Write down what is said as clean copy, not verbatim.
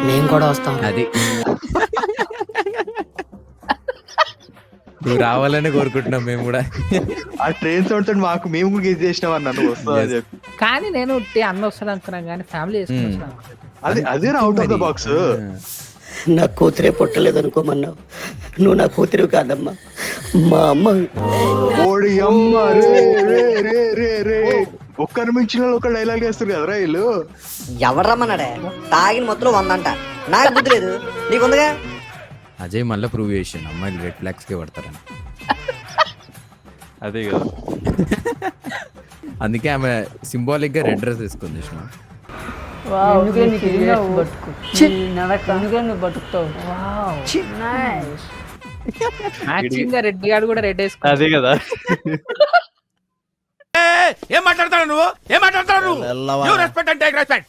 మేము కూడా వస్తాం. అది నువ్వు రావాలని కోరుకుంటున్నాం మేము కూడా. ఆ ట్రైన్ సౌండ్ తోటి మాకు మేము కూడా గెస్ చేసినాం అన్న వస్తుంది అని చెప్పి. కానీ నేను అన్న వస్తాడు అనుకున్నాను కానీ ఫ్యామిలీ వేసుకుని అదే అవుట్ ఆఫ్ ద బాక్స్. నా కూతురే పుట్టలేదు అనుకోమన్నావు, నువ్వు నా కూతురు కాదమ్మా, మా అమ్మ. ఓడి అమ్మ రే రే రే రే రే. ఒక్క నిమిషంలో ఒక డైలాగ్ వేస్తారు కదరా వీళ్ళు. ఎవరు రమ్మన్నాడే? తాగిన మొత్తం 100 అంట. నాకు బుద్ధి లేదు, నీకుందిగా. అజయ్ మళ్ళీ ప్రూవ్ చేసాను అమ్మాయిలు రెడ్ ఫ్లాగ్స్ కి పడతారని. అదే కదా, అందుకే ఆమె సింబాలిక్ గా రెడ్ డ్రెస్ వేసుకుంది. మ్యాచింగ్ గా రెడ్ గాడు కూడా రెడ్ వేసుకున్నాడు. అదే కదా. ఏం మాట్లాడతాడు నువ్వు? ఏం మాట్లాడతాడు నువ్వు? రెస్పెక్ట్ అంటే రెస్పెక్ట్.